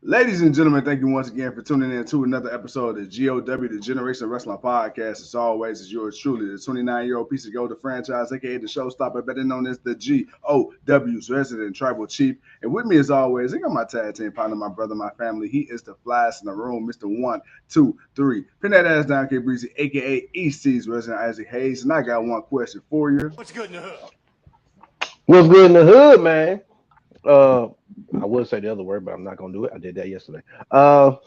Ladies and gentlemen, thank you once again for tuning in to another episode of the GOW, the Generation Wrestling Podcast. As always, is yours truly, the 29-year-old piece of gold, the franchise, aka the showstopper, better known as the GOW's resident tribal chief. And with me, as always, I got my tag team partner, my brother, my family. He is the flyest in the room, Mr. 1, 2, 3. Pin that ass down, K Breezy, aka EC's resident Isaac Hayes. And I got one question for you. What's good in the hood? What's good in the hood, man? I would say the other word, but I'm not gonna do it. I did that yesterday. Uh,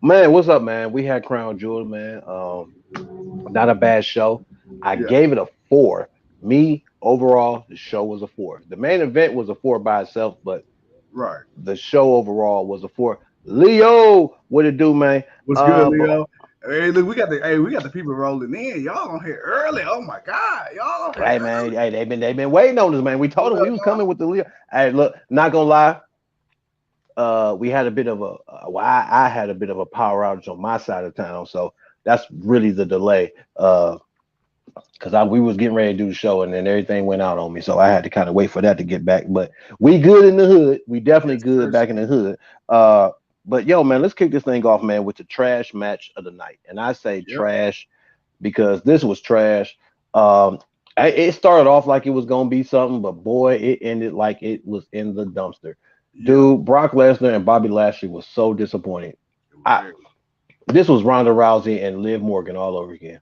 man, what's up, man? We had Crown Jewel, man. Not a bad show. I gave it a 4. Me overall, the show was a 4. The main event was a 4 by itself, but the show overall was a 4. Leo, what it do, man? What's good, Leo? Hey, look, we got the people rolling in. Y'all on here early. Oh my God, y'all on here. Hey man, hey, they've been waiting on us, man. We told them we was coming with the Leo. Hey, look, not gonna lie. We had a bit of I had a bit of a power outage on my side of town, so that's really the delay. Because we was getting ready to do the show, and then everything went out on me, so I had to kind of wait for that to get back. But we good in the hood. We definitely good back in the hood. But yo, man, let's kick this thing off, man, with the trash match of the night. And I say trash because this was trash. It started off like it was gonna be something, but boy, it ended like it was in the dumpster. Dude, Brock Lesnar and Bobby Lashley was so disappointing. This was Ronda Rousey and Liv Morgan all over again.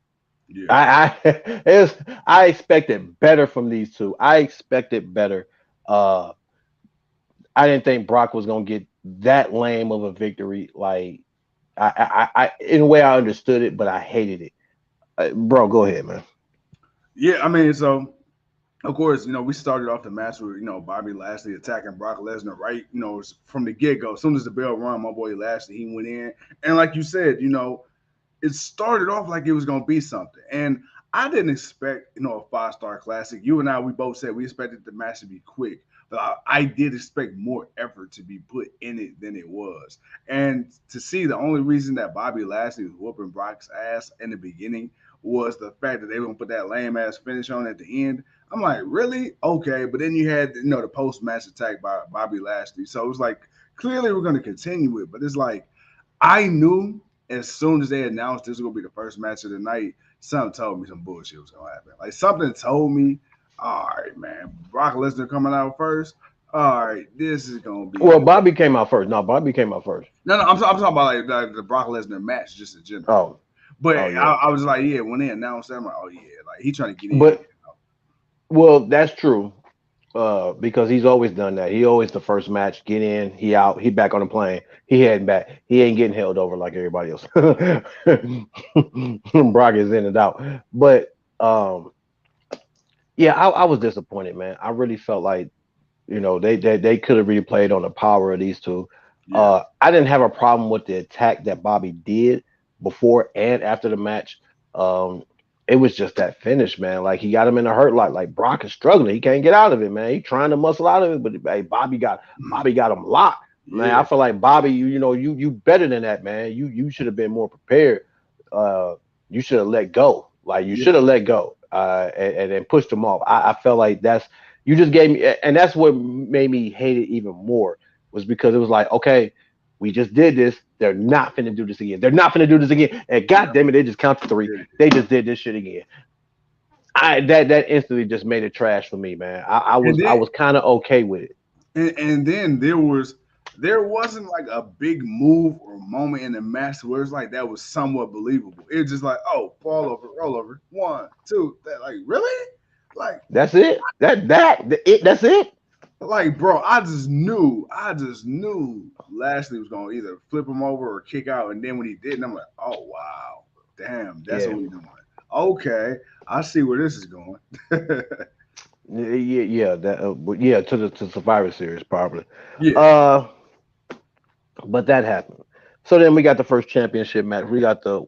I expected better from these two. I expected better. I didn't think Brock was gonna get that lame of a victory. Like I in a way I understood it, but I hated it. Bro, go ahead, man. Yeah, I mean, so of course, we started off the match with Bobby Lashley attacking Brock Lesnar right, from the get-go. As soon as the bell rung, my boy Lashley, he went in. And like you said, it started off like it was gonna be something. And I didn't expect, a 5-star classic. You and I, we both said we expected the match to be quick. But I did expect more effort to be put in it than it was. And to see the only reason that Bobby Lashley was whooping Brock's ass in the beginning was the fact that they were going to put that lame-ass finish on at the end. I'm like, really? Okay. But then you had, the post-match attack by Bobby Lashley. So it was like, clearly we're going to continue it. But it's like, I knew as soon as they announced this was going to be the first match of the night, something told me some bullshit was going to happen. Like, something told me, all right, man. Brock Lesnar coming out first. All right, this is gonna be. Well, Bobby came out first. No, Bobby came out first. No, I'm talking about like the Brock Lesnar match, just in general. But I was like, when they announced that, I'm like, like he trying to get in. But well, that's true, because he's always done that. He always the first match, get in, he out, he back on the plane, he heading back. He ain't getting held over like everybody else. Brock is in and out, but yeah, I was disappointed, man. I really felt like, they could have really played on the power of these two. I didn't have a problem with the attack that Bobby did before and after the match. It was just that finish, man. Like, he got him in a hurt lock. Like, Brock is struggling. He can't get out of it, man. He's trying to muscle out of it, but hey, Bobby got him locked. Man, I feel like Bobby, you better than that, man. You should have been more prepared. You should have let go. Like, you should have let go. And then pushed them off. I felt like you just gave me, and that's what made me hate it even more, was because it was like, okay, we just did this. They're not finna do this again. They're not finna do this again. And goddamn it, they just counted 3. They just did this shit again. That instantly just made it trash for me, man. I was kind of okay with it. And then there wasn't like a big move or moment in the match where it's like that was somewhat believable. It was just like, oh, fall over, roll over, 1, 2. Like, really? Like, that's it. That's it. Like, bro, I just knew Lashley was gonna either flip him over or kick out, and then when he didn't, I'm like, oh wow, damn, that's what we're doing. Okay, I see where this is going. To the Survivor Series probably. But that happened. So then we got the first championship match. We got the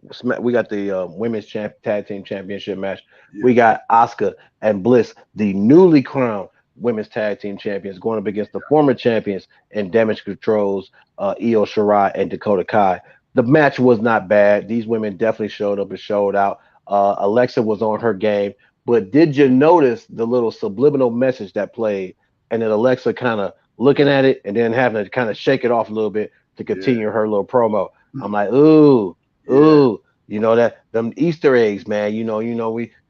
women's tag team championship match. We got Asuka and Bliss, the newly crowned women's tag team champions, going up against the former champions and Damage Control's Io Shirai and Dakota Kai. The match was not bad. These women definitely showed up and showed out. Alexa was on her game. But did you notice the little subliminal message that played, and then Alexa kind of looking at it and then having to kind of shake it off a little bit to Yeah. continue her little promo. I'm like, ooh, Yeah. ooh, that them Easter eggs, man. Yeah.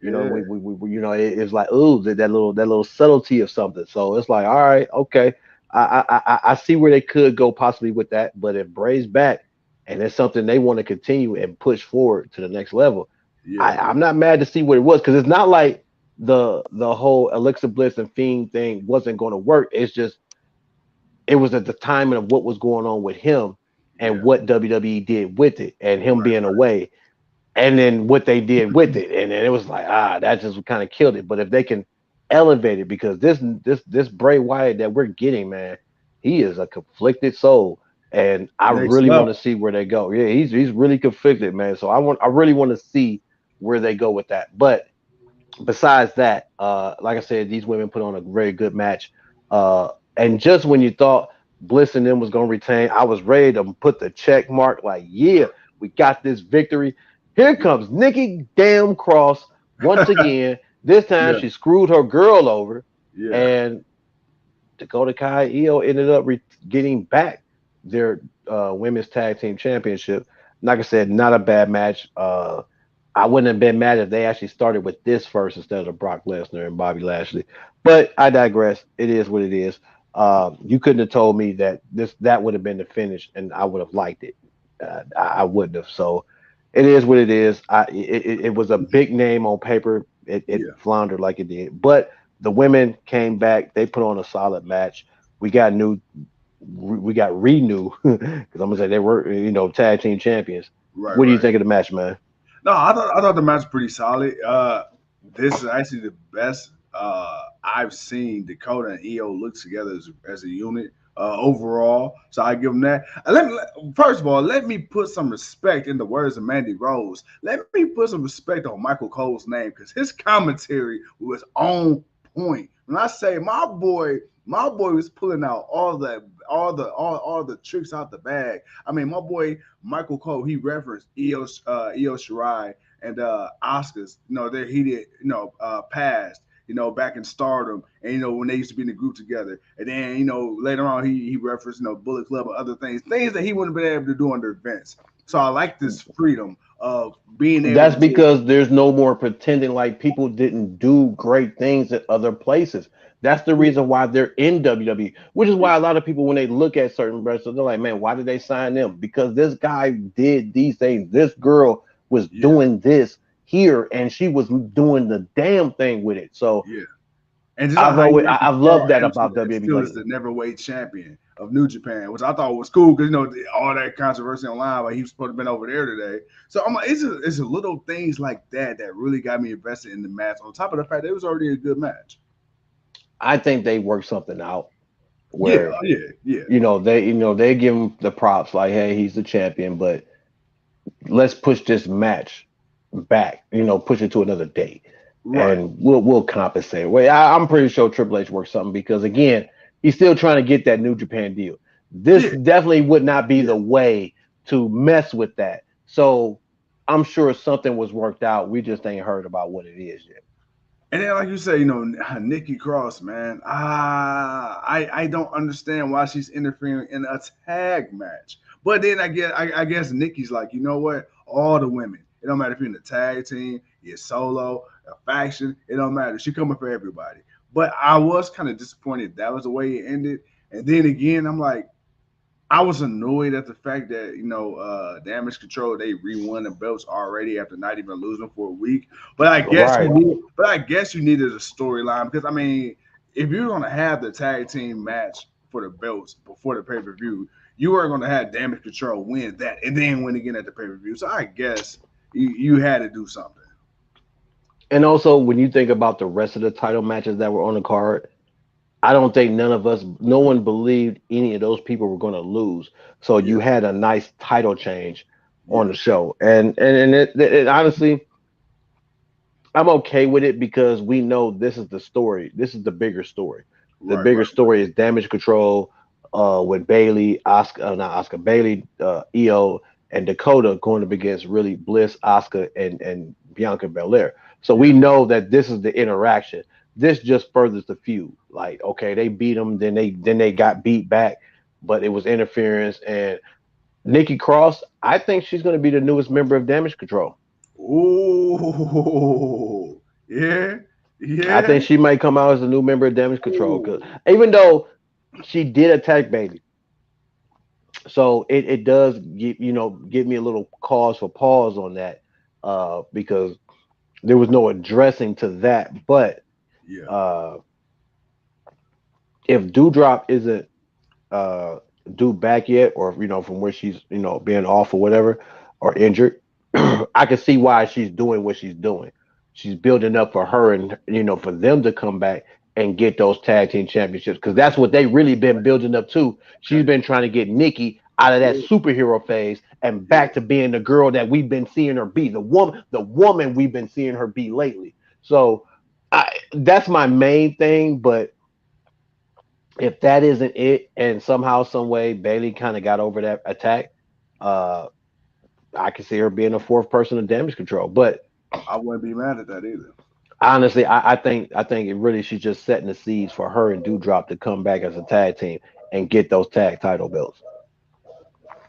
It's like, ooh, that little subtlety of something. So it's like, all right, okay, I see where they could go possibly with that, but if Bray's back and it's something they want to continue and push forward to the next level, Yeah. I'm not mad to see what it was because it's not like the whole Alexa Bliss and Fiend thing wasn't going to work. It's just it was at the timing of what was going on with him and Yeah. what WWE did with it and him Right. being away and then what they did with it. And then it was like, that just kind of killed it. But if they can elevate it, because this Bray Wyatt that we're getting, man, he is a conflicted soul. And I Next really want to level. see where they go. Yeah, he's really conflicted, man. So I really want to see where they go with that. But besides that, like I said, these women put on a very good match. And just when you thought Bliss and them was gonna retain, I was ready to put the check mark. Like, yeah, we got this victory. Here comes Nikki damn Cross once again. This time Yeah. she screwed her girl over, Yeah. and Dakota Kai Io ended up getting back their women's tag team championship. Like I said, not a bad match. I wouldn't have been mad if they actually started with this first instead of Brock Lesnar and Bobby Lashley. But I digress. It is what it is. You couldn't have told me that would have been the finish, and I would have liked it. I wouldn't have. So it is what it is. It was a big name on paper. It Yeah. floundered like it did, but the women came back. They put on a solid match. We got new. We got renew because I'm gonna say they were tag team champions. Right. What do you Right. think of the match, man? No, I thought the match was pretty solid. This is actually the best I've seen Dakota and EO look together as a unit overall. So I give them that. First of all, let me put some respect in the words of Mandy Rose. Let me put some respect on Michael Cole's name because his commentary was on point. When I say my boy was pulling out all the tricks out the bag. I mean, my boy Michael Cole, he referenced Io Shirai and Oscars, their heated, past, back in Stardom, and when they used to be in the group together, and then later on he referenced Bullet Club and other things that he wouldn't have been able to do under events. So I like this freedom of being able That's to do. because there's no more pretending like people didn't do great things at other places. That's the Yeah, reason why they're in WWE, which is yeah, why a lot of people, when they look at certain wrestlers, they're like, man, why did they sign them? Because this guy did these things. This girl was yeah, doing this here, and she was doing the damn thing with it. So yeah. And just like how you I've referenced loved Carl that Anderson about as WWE. still Like, as the neverweight champion of New Japan, which I thought was cool because all that controversy online, like he was supposed to have been over there today. So I'm like, it's a little things like that that really got me invested in the match. On top of the fact that it was already a good match. I think they worked something out Yeah, where yeah, yeah, they give him the props, like, hey, he's the champion, but let's push this match back, push it to another date, right. and we'll compensate. Well, I'm pretty sure Triple H worked something because again, he's still trying to get that New Japan deal. This Yeah, definitely would not be yeah. the way to mess with that. So I'm sure something was worked out. We just ain't heard about what it is yet. And then, like you say, Nikki Cross, man, I don't understand why she's interfering in a tag match. But then I guess Nikki's like, you know what? All the women, it don't matter if you're in a tag team, you're solo, a faction, it don't matter. She coming for everybody. But I was kind of disappointed that was the way it ended. And then again, I'm like, I was annoyed at the fact that Damage Control they re-won the belts already after not even losing for a week. But Right. I guess you needed a storyline because I mean, if you're gonna have the tag team match for the belts before the pay per view, you are gonna have Damage Control win that and then win again at the pay per view. So I guess you had to do something. And also, when you think about the rest of the title matches that were on the card, I don't think no one believed any of those people were going to lose. So Yeah, you had a nice title change on yeah, the show, and it honestly, I'm okay with it because we know this is the story. This is the bigger story. The right, bigger right, story is Damage Control, with Bailey, Oscar, not Oscar, Bailey, Io, and Dakota going up against really Bliss, Oscar, and Bianca Belair. So we yeah, know that this is the interaction. this just furthers the feud. Like, okay, they beat them, then they got beat back, but it was interference. And Nikki Cross, I think she's going to be the newest member of Damage Control. Oh, yeah, I yeah. think she might come out as a new member of Damage Control because Ooh, even though she did attack Bailey, so it does give me a little cause for pause on that, because there was no addressing to that. But yeah, uh, if Dewdrop isn't uh, due back yet, or from where she's being off or whatever, or injured, I can see why she's doing what she's doing. She's building up for her and for them to come back and get those tag team championships because that's what they really been building up to. She's okay, been trying to get Nikki out of that yeah, superhero phase and yeah. back to being the girl that we've been seeing her be, the woman we've been seeing her be lately. So that's my main thing. But if that isn't it, and somehow, some way, Bailey kind of got over that attack, uh, I can see her being a fourth person of Damage Control. But I wouldn't be mad at that either. honestly, I think it really she's just setting the seeds for her and Dewdrop to come back as a tag team and get those tag title belts.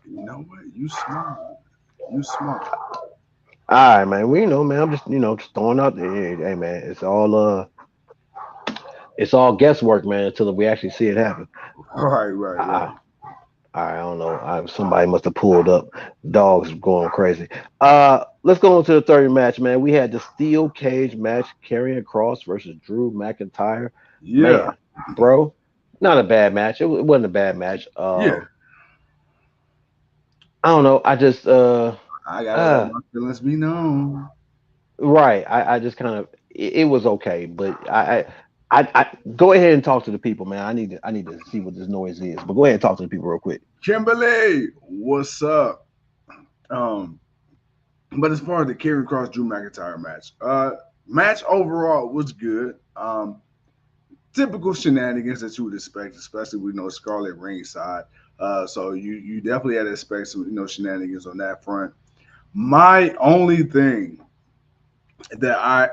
You know what? You smart. You smart. All right, man. We know, man. I'm just just throwing out there. Hey, man. It's all guesswork, man, until we actually see it happen. Right, right, right. I, I don't know. Somebody must have pulled up. Dogs going crazy. Let's go on to the third match, man. We had the steel cage match, Karrion Cross versus Drew McIntyre. Yeah, Man, bro, not a bad match. It wasn't a bad match. yeah. I don't know. I just I gotta let uh my feelings be known. right. I just kind of it was okay, but I go ahead and talk to the people, man. I need to see what this noise is. But go ahead and talk to the people real quick. Kimberly, what's up? Um, but as far as the Karrion Cross Drew McIntyre match, match overall was good. Typical shenanigans that you would expect, especially with Scarlett ringside. So you definitely had to expect some shenanigans on that front. My only thing that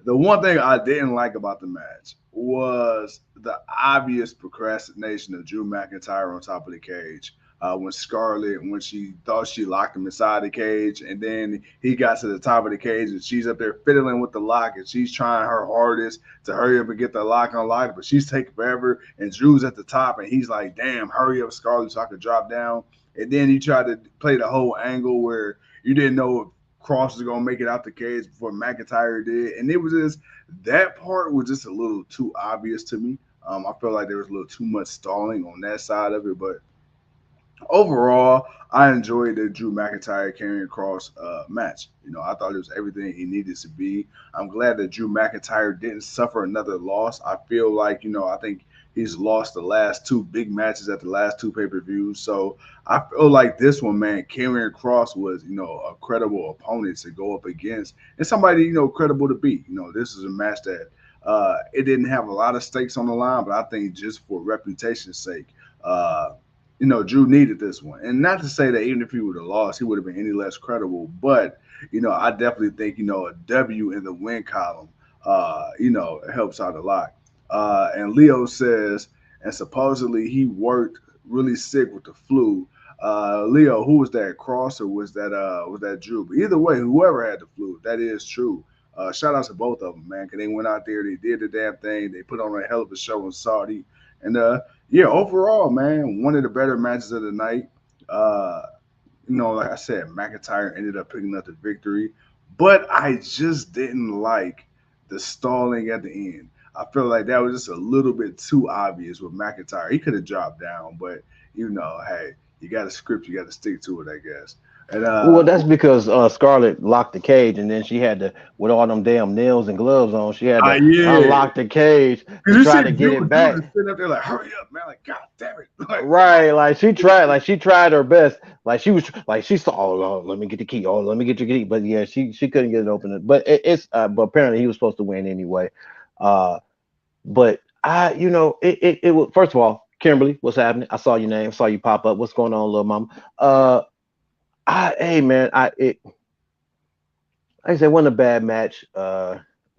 the one thing I didn't like about the match was the obvious procrastination of Drew McIntyre on top of the cage. When Scarlett, when she thought she locked him inside the cage, and then he got to the top of the cage, and she's up there fiddling with the lock, and she's trying her hardest to hurry up and get the lock unlocked, but she's taking forever. And Drew's at the top, and he's like, "Damn, hurry up, Scarlett, so I could drop down." And then he tried to play the whole angle where you didn't know Cross was gonna make it out the cage before McIntyre did, and it was just that part was just a little too obvious to me. I felt like there was a little too much stalling on that side of it, but overall, I enjoyed the Drew McIntyre Karrion Cross match. I thought it was everything he needed to be. I'm glad that Drew McIntyre didn't suffer another loss. I feel like, I think he's lost the last two big matches at the last two pay-per-views. So I feel like this one, man, Karrion Cross was, a credible opponent to go up against and somebody, credible to beat. This is a match that it didn't have a lot of stakes on the line, but I think just for reputation's sake, Drew needed this one. And not to say that even if he would have lost, he would have been any less credible. But, I definitely think, a W in the win column, helps out a lot. And Leo says, and supposedly he worked really sick with the flu. Leo, who was that? Cross or was that Drew? But either way, whoever had the flu, that is true. Shout out to both of them, man, because they went out there, they did the damn thing, they put on a hell of a show in Saudi, and yeah, overall, man, one of the better matches of the night. Uh, like I said, McIntyre ended up picking up the victory, but I just didn't like the stalling at the end. I feel like that was just a little bit too obvious with McIntyre. He could have dropped down, but hey, you got a script, you got to stick to it, I guess. And Well, that's because Scarlett locked the cage, and then she had to, with all them damn nails and gloves on, she had to yeah, unlock the cage because to you try see to get it Drew back. just sitting up there like, hurry up, man, like, God damn it, Right, like she tried her best, like she saw. Oh, let me get the key. Oh, let me get your key. But yeah, she couldn't get it open. But but apparently he was supposed to win anyway. Uh, but it was, first of all, Kimberly, what's happening? I saw your name, saw you pop up. What's going on, little mama? Hey man, I said, wasn't a bad match.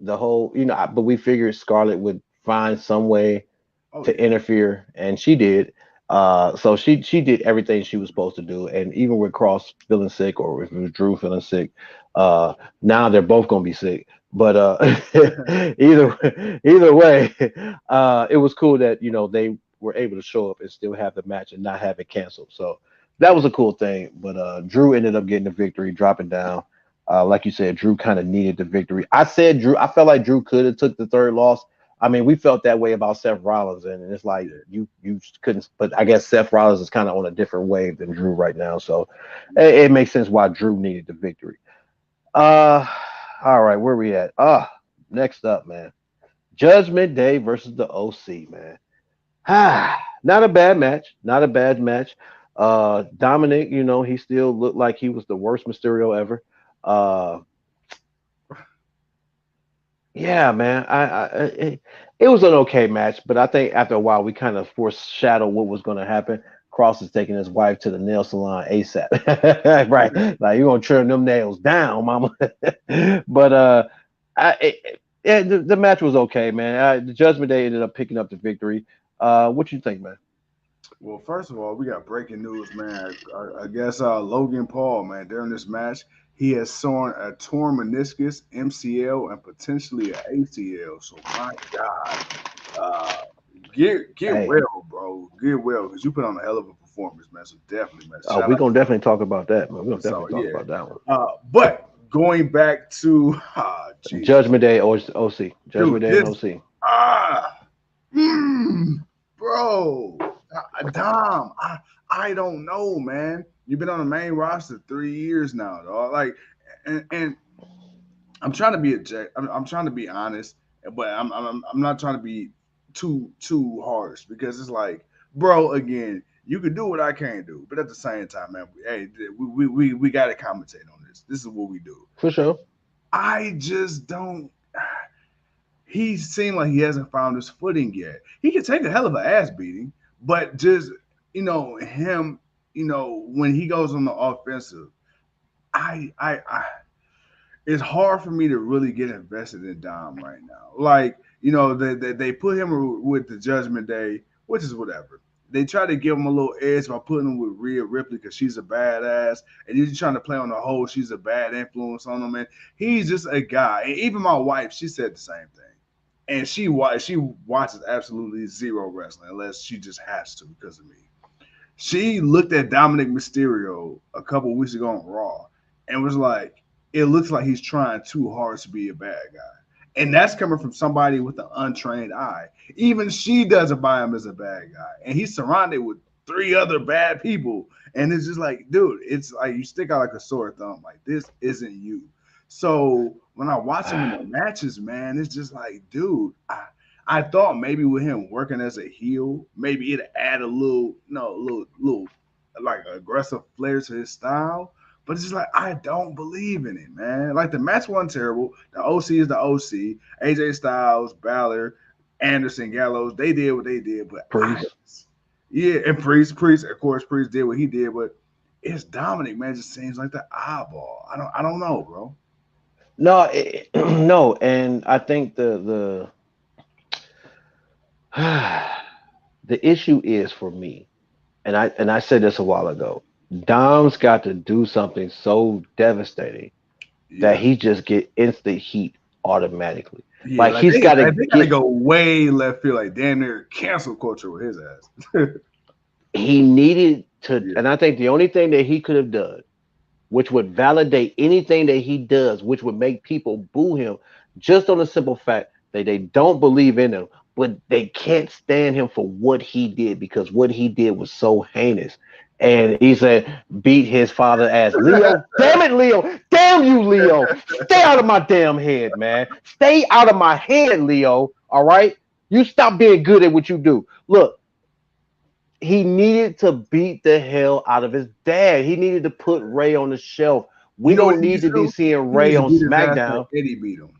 the whole, but we figured Scarlett would find some way Oh to yeah. interfere, and she did. So she did everything she was supposed to do, and even with Cross feeling sick, or if it was Drew feeling sick, uh, now they're both gonna be sick. But either way, it was cool that they were able to show up and still have the match and not have it canceled. So that was a cool thing. But Drew ended up getting the victory, dropping down. Like you said, Drew kind of needed the victory. I said Drew. I felt like Drew could have took the third loss. I mean, we felt that way about Seth Rollins, and it's like Yeah. you couldn't. But I guess Seth Rollins is kind of on a different wave than Drew right now, so it makes sense why Drew needed the victory. Uh, all right, where we at? Next up, man, Judgment Day versus the OC, man. Not a bad match. Not a bad match. Dominic, he still looked like he was the worst Mysterio ever. Uh, Yeah, man. It was an okay match, but I think after a while we kind of foreshadowed what was going to happen. Cross is taking his wife to the nail salon ASAP, right? Like you're gonna trim them nails down, mama. But the match was okay, man. The Judgment Day ended up picking up the victory. What you think, man? Well, first of all, we got breaking news, man. I guess Logan Paul, man, during this match, he has torn meniscus, MCL, and potentially an ACL. So my God, uh, get Hey, well, bro. Get well, because you put on a hell of a performance, man. So definitely, man. oh, Shout we're out. gonna definitely talk about that, man. We're gonna So definitely talk yeah, about that one. but going back to Jesus, Judgment Day or OC. dude, Judgment Day and this OC. ah, mm, bro, Dom, I don't know, man. You've been on the main roster 3 years now, dog. Like, and I'm trying to be I'm trying to be honest, but I'm not trying to be too harsh because it's like, bro, again, you can do what I can't do, but at the same time, man, hey, we got to commentate on this. This is what we do. For sure. I just don't. He seemed like he hasn't found his footing yet. He can take a hell of an ass beating, but just him, when he goes on the offensive, I it's hard for me to really get invested in Dom right now. Like, they put him with the Judgment Day, which is whatever. They try to give him a little edge by putting him with Rhea Ripley because she's a badass, and you're trying to play on the whole she's a bad influence on him. And he's just a guy. And even my wife, she said the same thing, and she watches absolutely zero wrestling unless she just has to because of me. She looked at Dominic Mysterio a couple weeks ago on Raw and was like, it looks like he's trying too hard to be a bad guy. And that's coming from somebody with an untrained eye. Even she doesn't buy him as a bad guy. And he's surrounded with three other bad people. And it's just like, dude, it's like you stick out like a sore thumb. Like, this isn't you. So when I watch him in the matches, man, it's just like, dude, I thought maybe with him working as a heel, maybe it'd add a little, little like aggressive flair to his style. But it's just like I don't believe in it, man. Like the match wasn't terrible. The OC is the OC. AJ Styles, Balor, Anderson, Gallows, they did what they did. But Priest. yeah, and Priest, of course, Priest did what he did. But it's Dominic, man. It just seems like the eyeball. I don't know, bro. No, no, and I think the issue is for me, and I said this a while ago. Dom's got to do something so devastating that Yeah. he just get instant heat automatically. Yeah, Like like he's got to they gotta get. go way left field, like damn near cancel culture with his ass. He needed to, Yeah, and I think the only thing that he could have done, which would validate anything that he does, which would make people boo him, just on the simple fact that they don't believe in him, but they can't stand him for what he did because what he did was so heinous. And he said, beat his father as Leo. Damn it, Leo. Damn you, Leo. Stay out of my damn head, man. Stay out of my head, Leo. All right? You stop being good at what you do. Look, he needed to beat the hell out of his dad. He needed to put Ray on the shelf. We you know what don't he need needs to to be do? seeing He needs Ray to on beat his ass like SmackDown. Eddie beat him.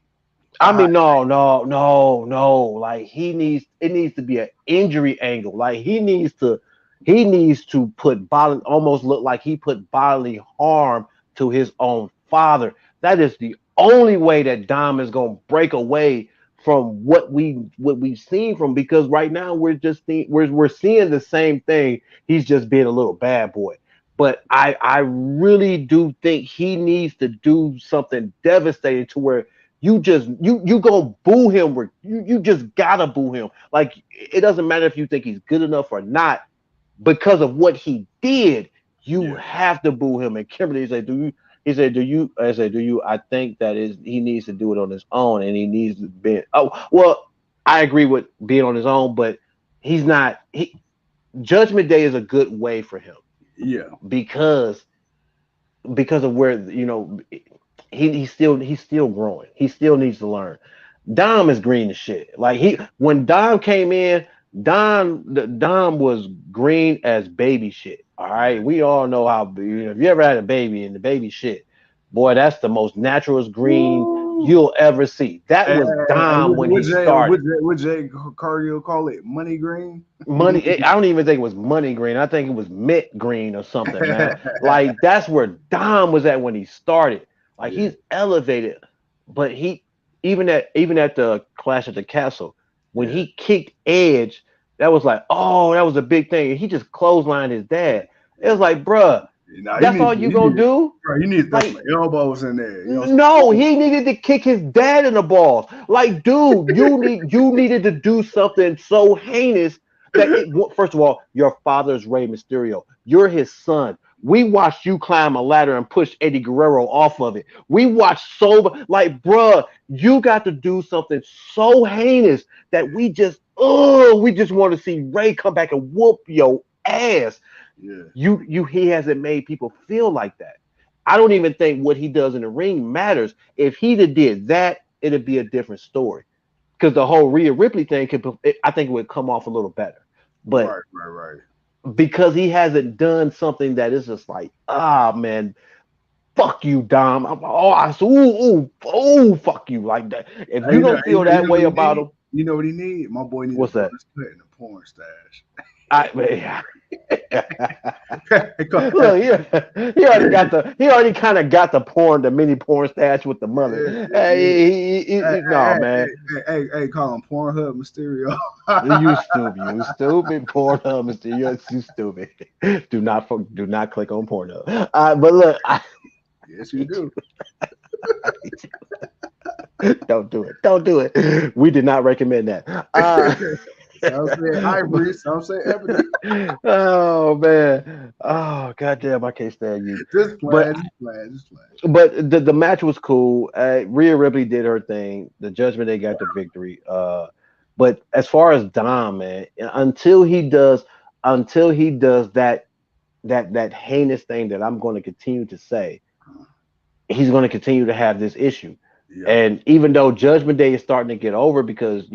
I Uh, mean, no, no, no, no. Like it needs to be an injury angle. Like he needs to put almost look like he put bodily harm to his own father. That is the only way that Dom is gonna break away from what we've seen from, because right now we're seeing the same thing. He's just being a little bad boy. But I really do think he needs to do something devastating to where you gonna boo him, where you just gotta boo him. Like, it doesn't matter if you think he's good enough or not, because of what he did, you Yeah, have to boo him. And Kimberly said, "Do you?" He said, "Do you?" I said, "Do you?" I think that is he needs to do it on his own, and he needs to be. Oh, well, I agree with being on his own, but he's not. Judgment Day is a good way for him yeah, because of where he's still growing. He still needs to learn. Dom is green as shit. Like, when Dom came in, Dom was green as baby shit. All right, we all know how. If you ever had a baby and the baby shit, boy, that's the most naturalist green Woo. you'll ever see. That And, was and Dom when he what Jay, started. what Jay Cardio call it? Money green. Money, I don't even think it was money green. I think it was mint green or something, man. Like, that's where Dom was at when he started. Like, Yeah, he's elevated, but even at the Clash at the Castle, when yeah. he kicked Edge, that was like, oh, that was a big thing. And he just clotheslined his dad. It was like, bruh, Now that's all you gonna do? he needs to throw some Like, elbows in there. You know, no, he needed to kick his dad in the balls. Like, dude, you needed to do something so heinous that first of all, your father's Rey Mysterio. You're his son. We watched you climb a ladder and push Eddie Guerrero off of it. We watched like, bruh, you got to do something so heinous that we just want to see Ray come back and whoop your ass. yeah, He hasn't made people feel like that. I don't even think what he does in the ring matters. If he'd have did that, it'd be a different story. Because the whole Rhea Ripley thing I think it would come off a little better. But right, right, right. because he hasn't done something that is just like, ah, man, fuck you, Dom. Fuck you, like that. If you don't feel that way What he about need? him, You know what he need? My boy need a what's that? bonus cut in the porn stash. I man, Hey, look, he already kind of got the mini porn stash with the mother. yeah, yeah. No, man, Hey, call him Pornhub Mysterio. you stupid Pornhub, Mister. You stupid. Do not click on Pornhub. But look, Yes, you do. don't do it. We did not recommend that. Some say ivory, some say ebony. Oh man, oh goddamn, I can't stand you. Just But playing, just playing, just playing. the match was cool. Rhea Ripley did her thing. The Judgment Day got the victory. But as far as Dom, man, until he does that heinous thing that I'm going to continue to say, he's going to continue to have this issue. Yeah, And even though Judgment Day is starting to get over, because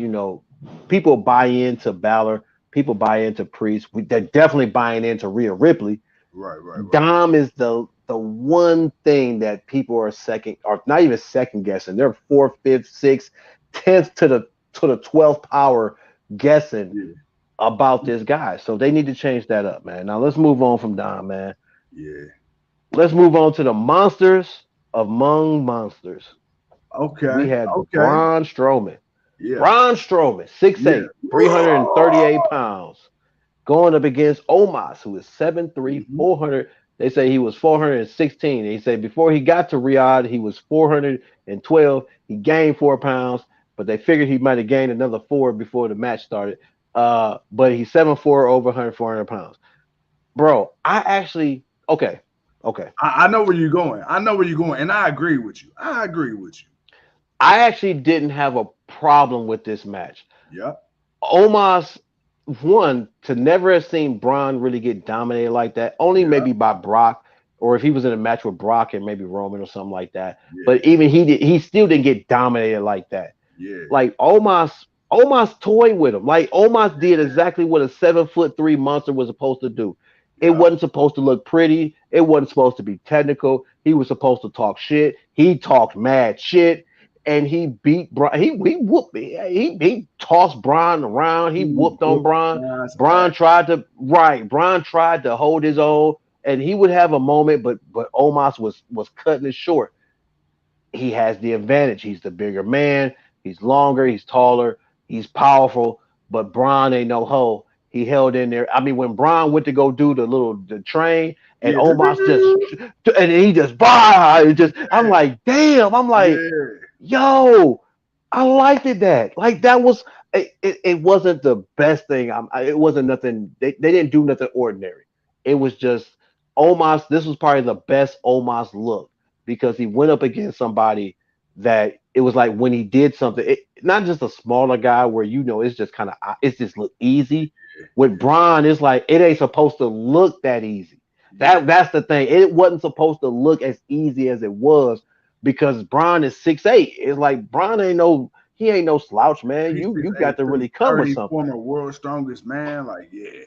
people buy into Balor, people buy into Priest, they're definitely buying into Rhea Ripley. right, right, right. Dom is the one thing that people are second, or not even second guessing. They're fourth, fifth, sixth, 10th to the 12th power guessing Yeah, about this guy. So they need to change that up, man. Now let's move on from Dom, man. yeah. Let's move on to the monsters among monsters. We Okay, had okay. Braun Strowman. Yeah, Braun Strowman, yeah. 6'8", 338 pounds, going up against Omos, who is 7'3", Mhm. 400. They say he was 416. They say before he got to Riyadh, he was 412. He gained 4 pounds, but they figured he might have gained another 4 before the match started. But he's 7'4", over 100, 400 pounds. Bro, I actually, okay, okay. I know where you're going. I know where you're going, and I agree with you. I agree with you. I actually didn't have a problem with this match. Yeah, Omos, one, to never have seen Braun really get dominated like that, only yeah, maybe by Brock, or if he was in a match with Brock and maybe Roman or something like that. yeah, But even he still didn't get dominated like that. yeah, Like, Omos toyed with him. Like, Omos did exactly what a 7'3" monster was supposed to do. It yeah. wasn't supposed to look pretty. It wasn't supposed to be technical. He was supposed to talk shit. He talked mad shit, and he beat Braun. He whooped. He tossed Braun around. He He whooped on whooped Braun. Braun's ass. Braun tried to hold his own, and he would have a moment, but Omos was cutting it short. he has the advantage. He's the bigger man. He's longer. He's taller. He's powerful. But Braun ain't no hoe. He held in there. I mean, when Braun went to go do the train, and Yeah, Omos just and he just I'm like, damn. I'm like, yeah, yo, I liked that. Like that was it wasn't the best thing. It wasn't nothing. They didn't do nothing ordinary. It was just Omos. This was probably the best Omos look because he went up against somebody that it was like when he did something. Not just a smaller guy where it's just kind of it's just look easy. With Braun, it's like it ain't supposed to look that easy. yeah. That's the thing. It wasn't supposed to look as easy as it was because Braun is 6'8". It's like Braun ain't no slouch, man. He's You got 6'8", to really come with 330, something. former world's strongest man. Like, yeah,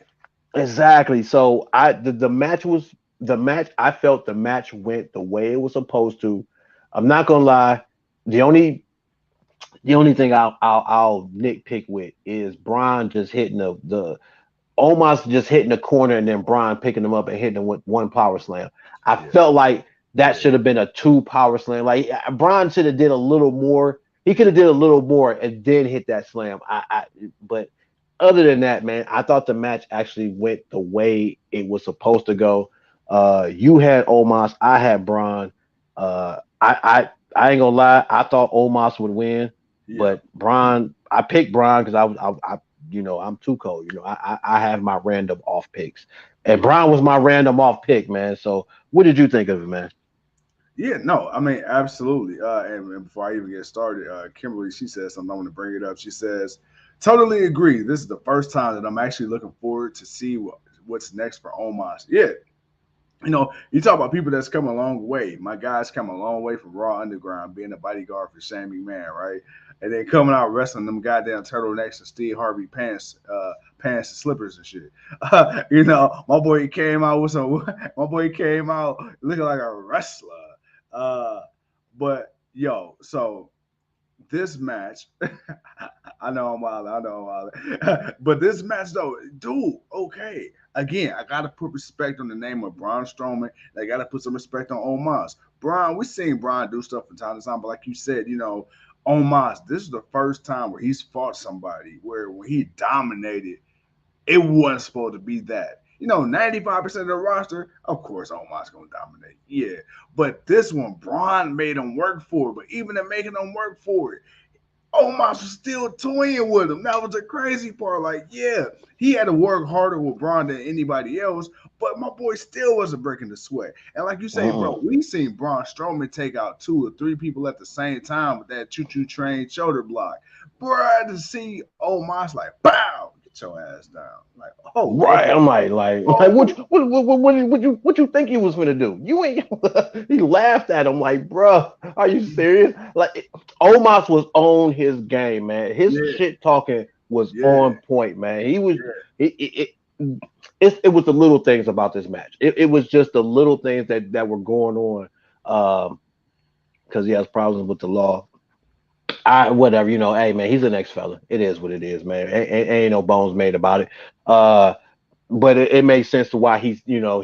Exactly. So the match was the match. I felt the match went the way it was supposed to. I'm not gonna lie. The only the only thing I'll nitpick with is Braun just hitting the almost just hitting the corner and then Braun picking him up and hitting him with one power slam. I yeah, felt like that yeah. should have been a two power slam. Like Braun should have did a little more. He could have did a little more and then hit that slam. But other than that, man, I thought the match actually went the way it was supposed to go. You had Omos, I had Braun. I ain't gonna lie, I thought Omos would win, Yeah. but Braun, I picked Braun because I'm too cold. I have my random off picks, and Brown was my random off pick, man. So, what did you think of it, man? Yeah, no, I mean, absolutely. And before I even get started, Kimberly, she says something. I want to bring it up. She says, totally agree. This is the first time that I'm actually looking forward to see what's next for Omos. Yeah, you talk about people that's come a long way. My guys come a long way from Raw Underground, being a bodyguard for Shane McMahon, right? And then coming out wrestling them goddamn turtlenecks and Steve Harvey pants and slippers and shit. My boy came out with some. My boy came out looking like a wrestler. Uh, but yo, so this match, I know I'm wild. I know I'm wild. But this match, though, dude, okay. Again, I got to put respect on the name of Braun Strowman. I got to put some respect on Omos. Braun, we've seen Braun do stuff from time to time, but like you said, Omos, this is the first time where he's fought somebody where when he dominated, it wasn't supposed to be that. 95% of the roster, of course, Omos going to dominate. Yeah. But this one, Braun made him work for it. But even in making him work for it, Omos was still toying with him. That was the crazy part. Like, yeah, he had to work harder with Braun than anybody else, but my boy still wasn't breaking the sweat. And like you say, Mm-mm. bro, we seen Braun Strowman take out 2 or 3 people at the same time with that choo-choo train shoulder block. Bro, to see Omos like, bow, get your ass down. Like, oh, Right, okay. I'm like, Oh, what you think he was gonna do? You ain't. He laughed at him like, bro, are you serious? Like, Omos was on his game, man. His yeah, shit talking was yeah, on point, man. He was. yeah. It was the little things about this match. It was just the little things that were going on. Because he has problems with the law. I whatever, hey man, he's an ex fella. It is what it is, man. Ain't no bones made about it. Uh, but it makes sense to why he was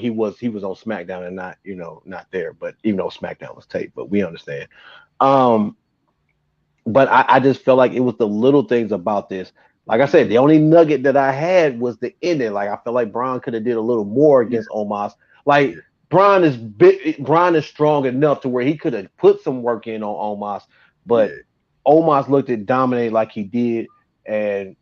on SmackDown and not there. But even though SmackDown was taped, but we understand. Um, but I just felt like it was the little things about this. Like I said, the only nugget that I had was the ending. Like I felt like Braun could have did a little more Yeah, against Omos. Like yeah, Braun is big, Braun is strong enough to where he could have put some work in on Omos, but yeah. Omos looked at dominate like he did, and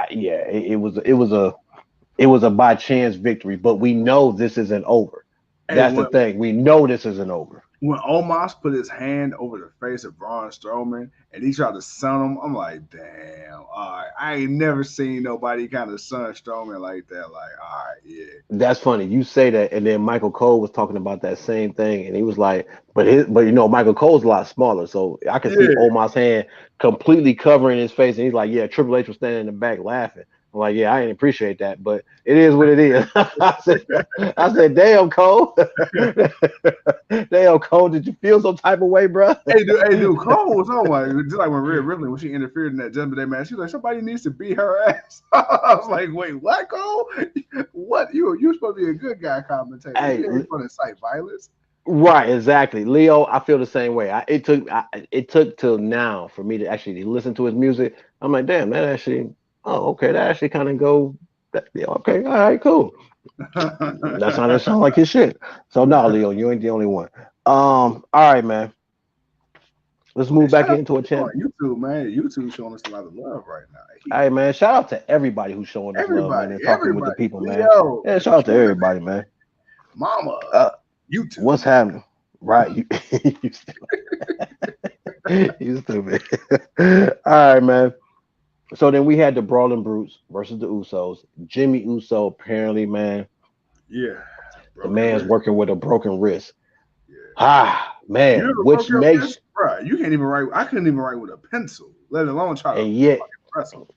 yeah, it was a by chance victory. But we know this isn't over. Hey, That's the when thing. We know this isn't over. when Omos put his hand over the face of Braun Strowman and he tried to sun him, I'm like, damn, all right. I ain't never seen nobody kind of sun Strowman like that. Like, all right, yeah, That's funny. You say that, and then Michael Cole was talking about that same thing, and he was like, but Michael Cole's a lot smaller, so I could see yeah. Omos' hand completely covering his face, and he's like, yeah, Triple H was standing in the back laughing. I'm like, yeah, I didn't appreciate that, but it is what it is. I said, damn Cole, damn Cole, did you feel some type of way, bro? Hey, dude, Cole was on like just like when Rhea Ripley when she interfered in that Judgment Day match. She was like, somebody needs to beat her ass. I was like, wait, what, Cole? What you supposed to be a good guy commentator? Hey, You ain't supposed to incite violence. Right, exactly. Leo, I feel the same way. It took till now for me to actually listen to his music. I'm like, damn, that actually, oh, okay, that actually kind of go, yeah, okay, all right, cool. That's how that sound like his shit. So no, Leo, you ain't the only one. All right, man. Let's And move shout back out into a to champ. YouTube, man. YouTube showing us a lot of love right now. Hey, Hey, man, shout out to everybody who's showing us love, man, everybody, and talking with the everybody. people, man. Leo, Yeah, shout out to Twitter, everybody, man. Mama, Uh, what's YouTube. happening? Right, you, you you stupid. All right, man. So then we had the Brawling Brutes versus the Usos. Jimmy Uso apparently, man, Yeah, the broken man's wrist. working with a broken wrist. Yeah, Ah, you man, ever which broke your makes wrist, bro? You can't even write. I couldn't even write with a pencil, let alone try to and yet, fucking wrestle.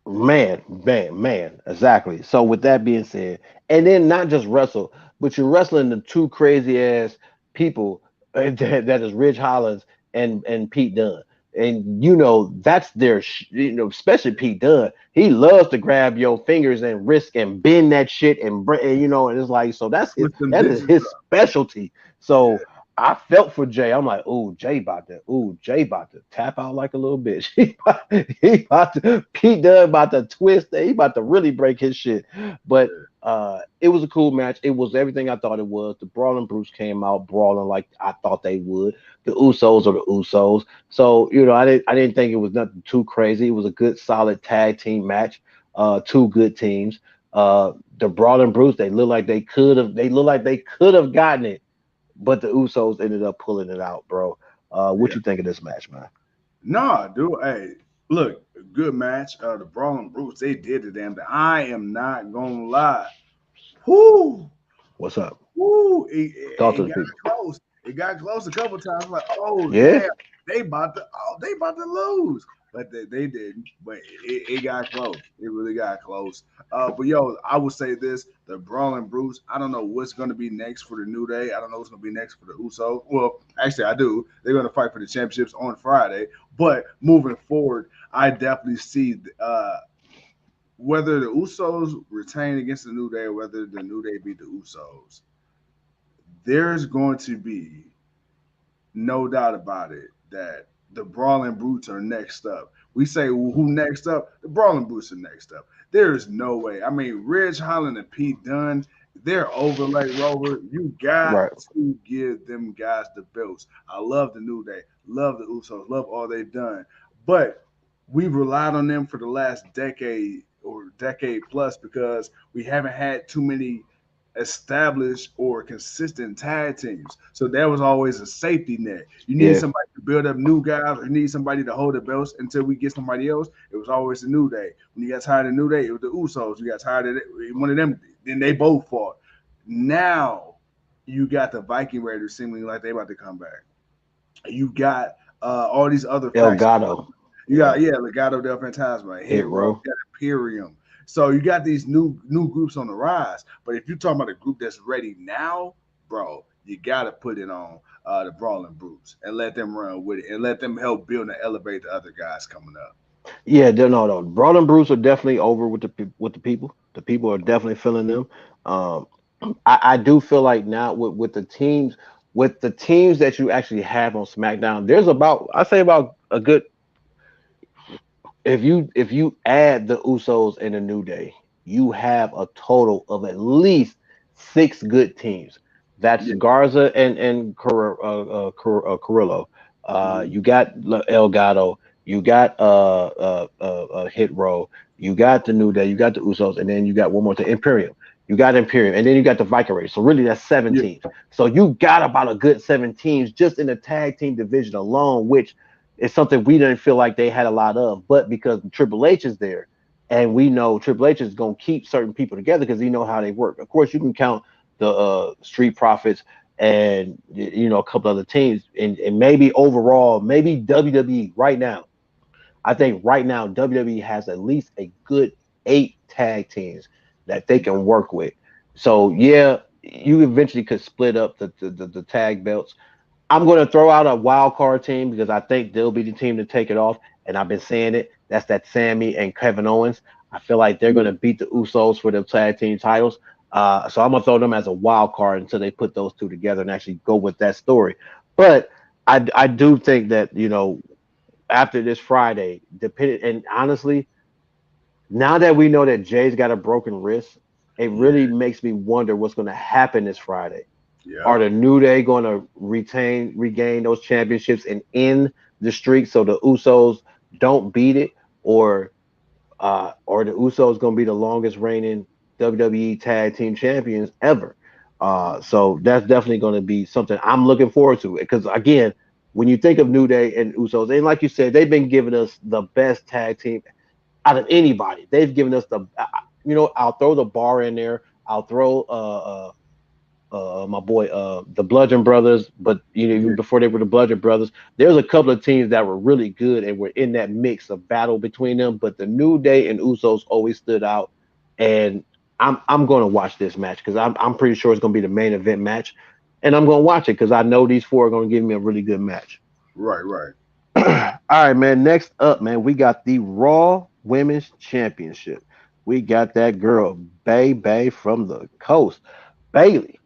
man, exactly. So with that being said, and then not just wrestle, but you're wrestling the two crazy ass people that is Ridge Hollins and Pete Dunne. And you know that's their you know, especially Pete Dunne. He loves to grab your fingers and wrist and bend that shit and you know, and it's like, so Twist them that is bitches his up. specialty. Yeah. So I felt for Jay. I'm like, Jay about to tap out like a little bitch. He about to, Pete Dunne about to twist. He about to really break his shit. But it was a cool match. It was everything I thought it was. The Brawling Brutes came out brawling like I thought they would. The Usos are the Usos. So, you know, I didn't think it was nothing too crazy. It was a good solid tag team match. Two good teams. The Brawling Brutes, they look like they could have gotten it, but the Usos ended up pulling it out, bro. What Yeah. you think of this match, man? Nah, dude. Hey, look, good match. The Brawling Brutes, they did the damn thing. I am not gonna lie. Whoo, What's up? whoo. Talk to It the got people. close. It got close a couple times. Like, oh Yeah, damn, they about to lose. But they didn't. But it got close. It really got close. But yo, I would say this: the Brawling Brutes. I don't know what's gonna be next for the New Day. I don't know what's gonna be next for the Usos. Well, actually, I do. They're gonna fight for the championships on Friday. But moving forward, I definitely see whether the Usos retain against the New Day or whether the New Day beat the Usos, there's going to be no doubt about it that the Brawling Brutes are next up. We say, well, who next up? The Brawling Brutes are next up. There is no way. I mean, Ridge Holland and Pete Dunne, they're over like Rover. You got right. to give them guys the belts. I love the New Day, love the Usos, love all they've done. But we've relied on them for the last decade or decade plus because we haven't had too many established or consistent tag teams. So that was always a safety net. You need Yeah, somebody to build up new guys, or you need somebody to hold the belts until we get somebody else. It was always the New Day. When you got tired of New Day, it was the Usos. You got tired of it, one of them. Then they both fought. Now you got the Viking Raiders seeming like they about to come back. You got all these other factions. Elgato. You Yeah, got Legado del Fantasma, hit Hit Row, row. you got Imperium. So you got these new groups on the rise. But if you're talking about a group that's ready now, bro, you gotta put it on the Brawling Brutes and let them run with it and let them help build and elevate the other guys coming up. Yeah, no. Brawling Bruce are definitely over with with the people. The people are definitely feeling them. Um, I do feel like now with the teams that you actually have on SmackDown, there's about I say about a good if you add the Usos and the New Day, you have a total of at least six good teams. That's Yeah. Garza and Carrillo. Mhm. You got Elgato. You got Hit Row. You got the New Day. You got the Usos, and then you got one more to Imperium. You got Imperium, and then you got the Viking Raiders. So really, that's seven Yeah. teams. So you got about a good seven teams just in the tag team division alone, which it's something we didn't feel like they had a lot of, but because Triple H is there, and we know Triple H is going to keep certain people together because he know how they work. Of course, you can count the Street Profits and you know a couple other teams, and maybe overall, maybe WWE right now. I think right now WWE has at least a good eight tag teams that they Yeah. can work with. So yeah, you eventually could split up the tag belts. I'm going to throw out a wild card team because I think they'll be the team to take it off. And I've been saying it. That's that Sammy and Kevin Owens. I feel like they're going Yeah. to beat the Usos for the tag team titles. So I'm gonna throw them as a wild card until they put those two together and actually go with that story. But I do think that after this Friday, depending and honestly, now that we know that Jay's got a broken wrist, it Yeah, really makes me wonder what's going to happen this Friday. yeah, Are the New Day going to regain those championships and end the streak so the Usos don't beat it, or the Usos going to be the longest reigning WWE Tag Team Champions ever? So that's definitely going to be something I'm looking forward to. Because again, when you think of New Day and Usos, and like you said, they've been giving us the best tag team out of anybody. They've given us I'll throw the bar in there. I'll throw my boy the Bludgeon Brothers, but yeah. even before they were the Bludgeon Brothers, there's a couple of teams that were really good and were in that mix of battle between them. But the New Day and Usos always stood out, and I'm going to watch this match because I'm pretty sure it's going to be the main event match, and I'm going to watch it because I know these four are going to give me a really good match. Right, right. All right, man. Next up, man, we got the Raw Women's Championship. We got that girl, Bay from the coast, Bailey,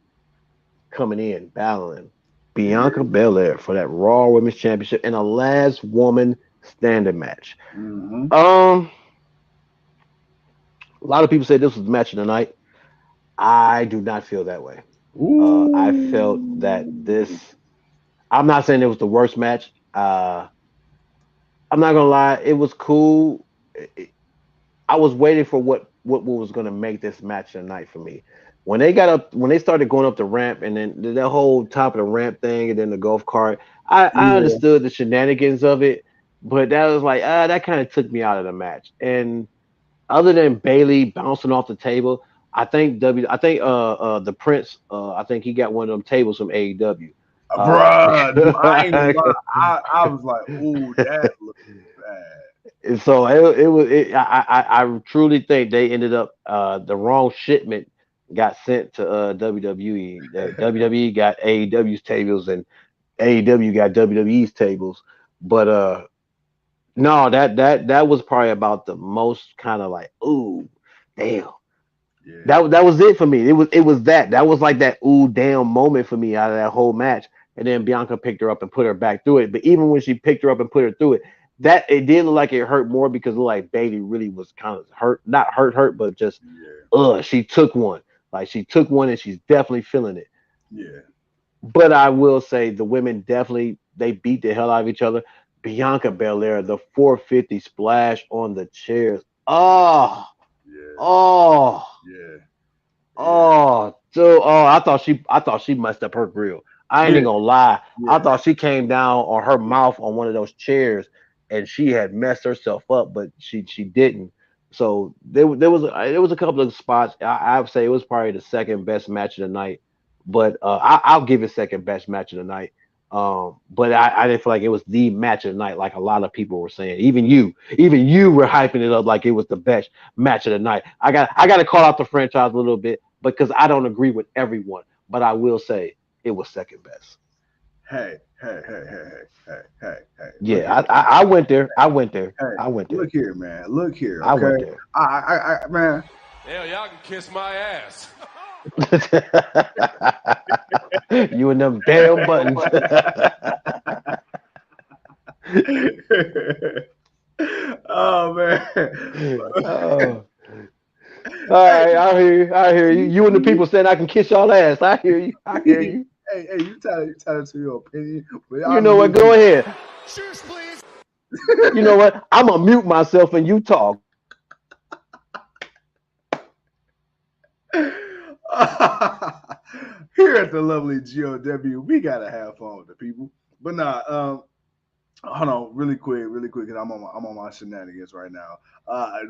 coming in battling Yeah. Bianca Belair for that Raw Women's Championship in a last woman standing match. Mm-hmm. Um, a lot of people say this was the match of the night. I do not feel that way. I felt that Ooh. this. I'm not saying it was the worst match. I'm not gonna lie, it was cool. I was waiting for what was going to make this match tonight for me. When they started going up the ramp, and then the whole top of the ramp thing, and then the golf cart, I Yeah. understood the shenanigans of it, but that was like that kind of took me out of the match. And other than Bailey bouncing off the table, I think the Prince, I think he got one of them tables from AEW. Bruh, dude, I ain't gonna lie. I was like, ooh, that looks bad. And so I truly think they ended up the wrong shipment got sent to WWE. WWE got AEW's tables and AEW got WWE's tables. But no, that was probably about the most kind of like, ooh, damn. Yeah. That was it for me. It was that was like that ooh damn moment for me out of that whole match. And then Bianca picked her up and put her back through it. But even when she picked her up and put her through it, that it did look like it hurt more because it looked like Bailey really was kind of hurt, not hurt, but just Yeah. she took one. Like she took one and she's definitely feeling it. Yeah. But I will say the women definitely they beat the hell out of each other. Bianca Belair, the 450 splash on the chairs. Oh, Yeah. oh. Yeah. Yeah. Oh, dude. Oh, I thought she messed up her grill. I ain't Yeah. even gonna lie. I Yeah. thought she came down on her mouth on one of those chairs and she had messed herself up, but she didn't. So there was a couple of spots. I would say it was probably the second best match of the night, but I'll give it second best match of the night. But I didn't feel like it was the match of the night, like a lot of people were saying. Even you were hyping it up like it was the best match of the night. I got to call out the franchise a little bit because I don't agree with everyone, but I will say it was second best. Hey, hey, hey, hey, hey, hey, hey, hey. Look Yeah, here. I went there. I went there. Hey, I went there. look here, man. Look here, I okay? went there. Man. Hell, y'all can kiss my ass. You and them damn buttons. Oh man. Oh. All Hey, right, I hear you. I hear you. You and the people saying I can kiss y'all ass. I hear you. I hear hey, you. hey, you tell it to your opinion, but You I'm know gonna what? leave Go you. ahead. Cheers, please. You know what? I'm gonna mute myself and you talk. Here at the lovely GOW, we gotta have fun with the people. But nah, hold on, really quick, because I'm on my shenanigans right now.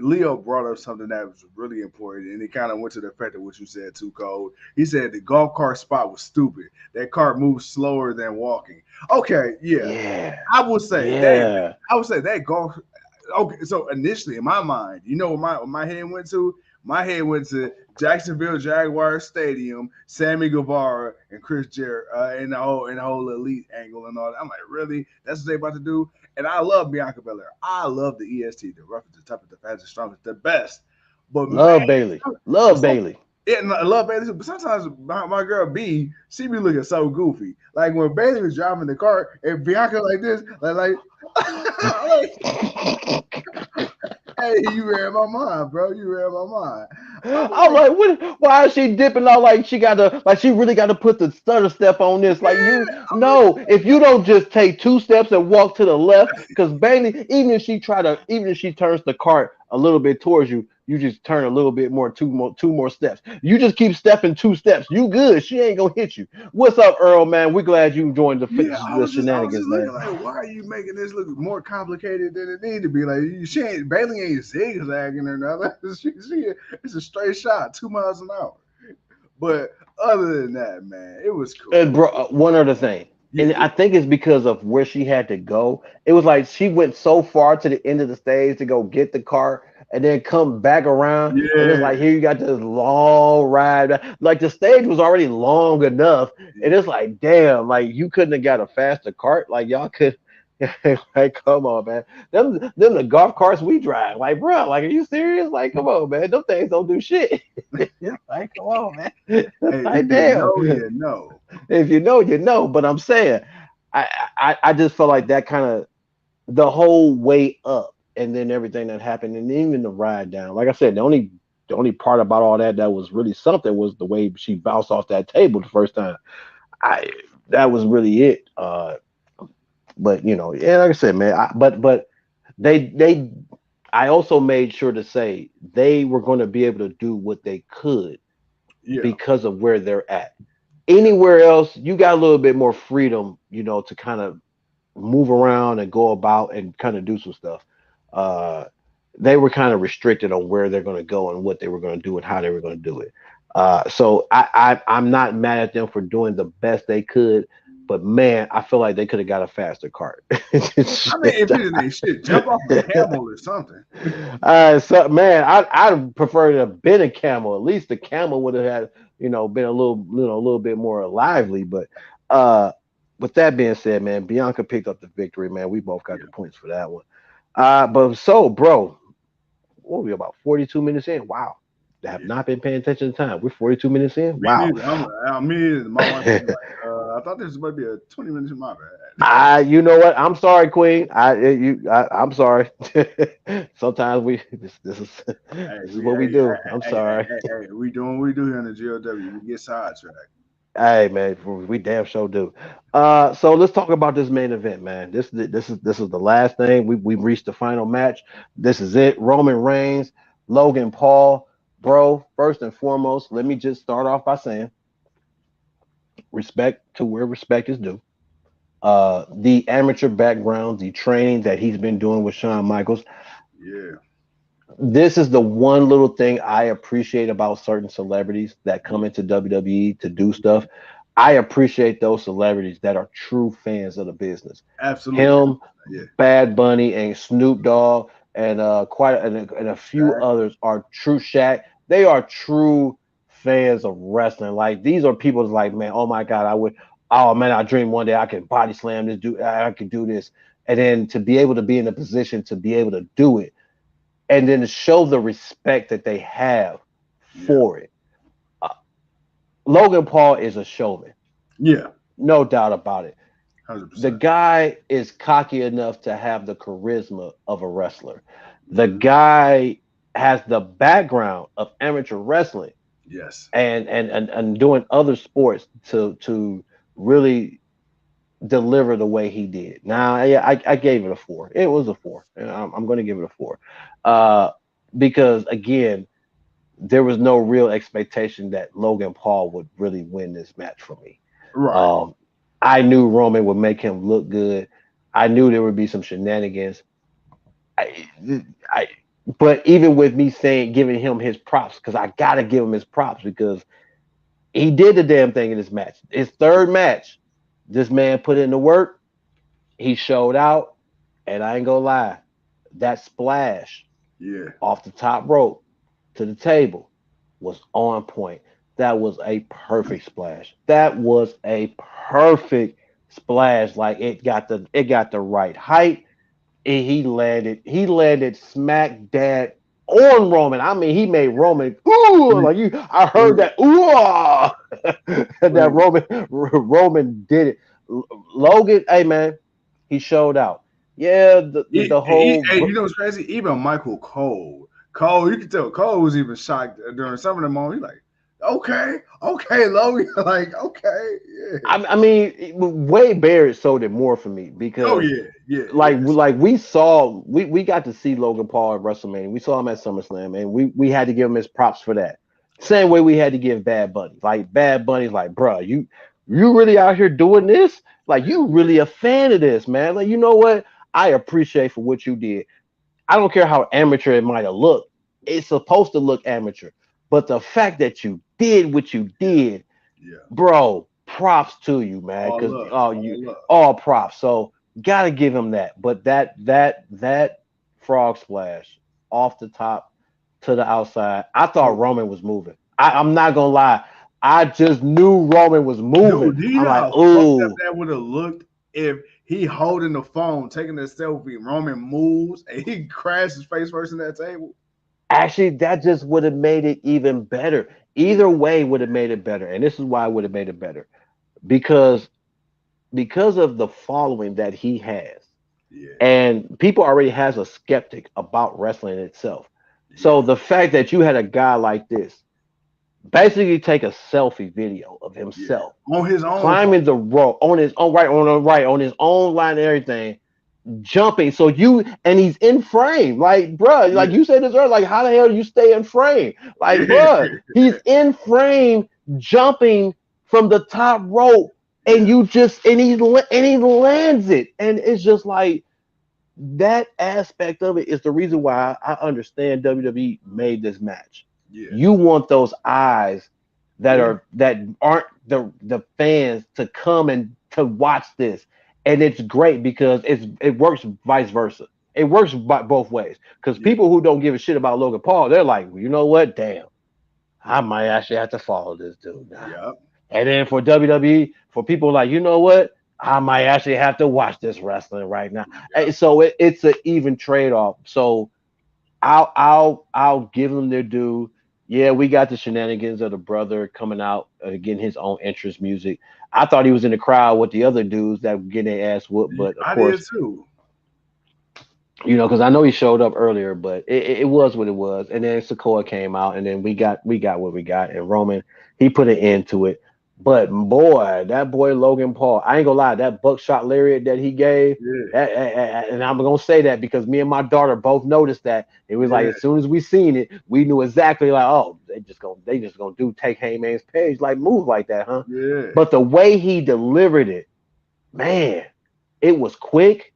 Leo brought up something that was really important, and it kind of went to the effect of what you said too, Cole. He said the golf cart spot was stupid. That cart moves slower than walking. Okay, yeah, Yeah. I would say that. Yeah. I would say that golf. Okay, so initially in my mind, you know what my head went to? My head went to Jacksonville Jaguars Stadium, Sammy Guevara and Chris Jarrett, and the whole elite angle and all that. I'm like, really? That's what they about to do? And I love Bianca Belair. I love the EST, the roughest, the toughest, the fastest, strongest, the best. But man, Love Bailey. for Love some Bailey. Yeah, and I love Bailey too, but sometimes my girl B, she be looking so goofy. Like when Bailey was driving the car and Bianca like this, like hey, you read my mind, bro. You read my mind. I'm I'm like, like, what? Why is she dipping out like she got to, like she really got to put the stutter step on this? Like you yeah, I'm no, if you don't just take 2 steps and walk to the left, because Bailey, even if she turns the cart a little bit towards you, you just turn a little bit more, two more steps. You just keep stepping 2 steps. You good? She ain't gonna hit you. What's up, Earl? Man, we're glad you joined yeah, the I was shenanigans, just man. looking like, why are you making this look more complicated than it need to be? Like, she ain't Bailey ain't zigzagging or nothing. It's a straight shot, 2 miles an hour. But other than that, man, it was And cool. bro, one other thing, Yeah, and I think it's because of where she had to go. It was like she went so far to the end of the stage to go get the car, and then come back around, and it's yeah, like here you got this long ride. Like the stage was already long enough, and yeah. it's like damn, like you couldn't have got a faster cart. Like y'all could. Like, come on, man. Them the golf carts we drive. Like, bro, like, are you serious? Like, come on, man. Them things don't do shit. Like, come on, man. Hey, Like, if you damn. know, you know. If you know, you know. But I'm saying, I just felt like that kind of the whole way up, and then everything that happened, and even the ride down. Like I said, the only part about all that that was really something was the way she bounced off that table the first time. I That was really it. But yeah, like I said, man. But they I also made sure to say they were going to be able to do what they could Yeah, because of where they're at. yeah, Anywhere else, you got a little bit more freedom, to kind of move around and go about and kind of do some stuff. Uh, they were kind of restricted on where they're going to go and what they were going to do and how they were going to do it. So I'm not mad at them for doing the best they could, but man, I feel like they could have got a faster cart. I mean, if it ain't shit, jump off a camel or something. So man, I'd prefer to have been a camel. At least the camel would have had, been a little bit more lively. But uh, with that being said, man, Bianca picked up the victory. Man, we both got Yeah, the points for that one. But so, bro, what are we about 42 minutes in? Wow, I have yeah. not been paying attention to time. We're 42 minutes in. Me Wow. neither. Me neither. My wife was like, I thought this might be a 20 minutes. My bad. You know what? I'm sorry, Queen. I'm sorry. Sometimes Hey, this is what we do. I'm sorry. we doing what we do here in the GLW. We get sidetracked. Hey man, we damn sure do. So let's talk about this main event, man. This is the last thing. We've reached the final match. This is it. Roman Reigns, Logan Paul. Bro, first and foremost, let me just start off by saying respect to where respect is due. The amateur background, the training that he's been doing with Shawn Michaels. Yeah, This is the one little thing I appreciate about certain celebrities that come yeah, into WWE to do stuff. I appreciate those celebrities that are true fans of the business. absolutely. Him, Yeah, Bad Bunny, and Snoop Dogg, and and a few Shaq. others are true Shaq. They are true fans of wrestling. Like these are people that's like, man, oh my God, oh man, I dream one day I can body slam this dude, I can do this. And then to be able to be in a position to be able to do it and then to show the respect that they have Yeah, for it. Uh, Logan Paul is a showman, yeah, no doubt about it. hundred The percent. guy is cocky enough to have the charisma of a wrestler. The Mm-hmm. guy has the background of amateur wrestling Yes. and doing other sports to really deliver the way he did. Now, I gave it a 4. It was a 4, and I'm going to give it a 4, uh, because again, there was no real expectation that Logan Paul would really win this match for me. Right. Um, I knew Roman would make him look good. I knew there would be some shenanigans. I, I, but even with me saying giving him his props, because I gotta give him his props because he did the damn thing in this match. His third match, this man put in the work. He showed out, and I ain't gonna lie, that splash Yeah. off the top rope to the table was on point. That was a perfect splash. That was a perfect splash. Like it got the right height. And he landed smack dab. on Roman. I mean, he made Roman ooh like you. I heard that ooh that Roman did it. Logan, hey man, he showed out. Yeah, the whole Hey, you know what's crazy? Even Michael Cole, you can tell Cole was even shocked during some of the moments. He's like, okay, Logan, like, okay, yeah. I mean, Wade Barrett sold it more for me Oh because yeah. like we got to see Logan Paul at WrestleMania. We saw him at SummerSlam, and we had to give him his props for that. Same way we had to give Bad Bunny. Like Bad Bunny's like, bro, you really out here doing this? Like you really a fan of this, man? Like you know what? I appreciate for what you did. I don't care how amateur it might have looked. It's supposed to look amateur, but the fact that you did what you did, Yeah. bro, props to you, man. All Because love, all props. So gotta give him that. But that frog splash off the top to the outside, I thought Roman was moving. I'm not gonna lie. I just knew Roman was moving. Dude, do you I'm know like, how fucked up ooh. that would have looked if he holding the phone, taking a selfie, Roman moves, and he crashes face first in that table? Actually, that just would have made it even better. Either way would have made it better. And this is why I would have made it better. Because of the following that he has. Yeah. And people already has a skeptic about wrestling itself. So Yeah. the fact that you had a guy like this basically take a selfie video of himself On his own phone. climbing the rope on his own on his own line and everything, jumping. So he's in frame. Like, bro, like you said this earlier, like how the hell do you stay in frame? Like, bro, he's in frame jumping from the top rope, and he lands it. And it's just like that aspect of it is the reason why I understand WWE made this match. Yeah. You want those eyes that aren't the fans to come and to watch this, and it's great because it works vice versa. It works both ways because people who don't give a shit about Logan Paul, they're like, well, you know what, damn, I might actually have to follow this dude now. Yep. And then for WWE, for people like, you know what, I might actually have to watch this wrestling right now. Yep. So it's an even trade off. So I'll give them their due. Yeah, we got the shenanigans of the brother coming out getting his own entrance music. I thought he was in the crowd with the other dudes that were getting their ass whooped, but of course, did too. You know, because I know he showed up earlier, but it was what it was. And then Sokoa came out, and then we got what we got. And Roman, he put an end to it. But boy, that boy Logan Paul, I ain't gonna lie, that buckshot lariat that he gave, and I'm gonna say that because me and my daughter both noticed that. It was like as soon as we seen it, we knew exactly like, oh, they just gonna take Heyman's page, like move like that, huh? Yeah. But the way he delivered it, man, it was quick.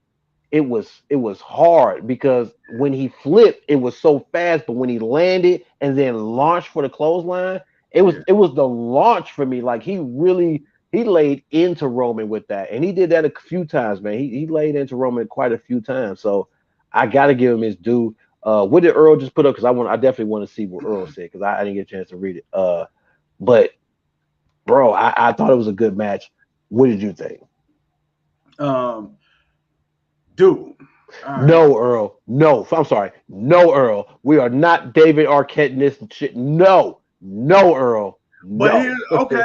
It was hard because when he flipped, it was so fast, but when he landed and then launched for the clothesline, it was the launch for me. Like he laid into Roman with that, and he did that a few times, man. He laid into Roman quite a few times, so I got to give him his due. What did Earl just put up? Because I definitely want to see what Earl said because I didn't get a chance to read it. But bro, I thought it was a good match. What did you think? Dude. No, Earl. No, I'm sorry. No, Earl. We are not David Arquette in this shit. No, Earl. But no. here's okay.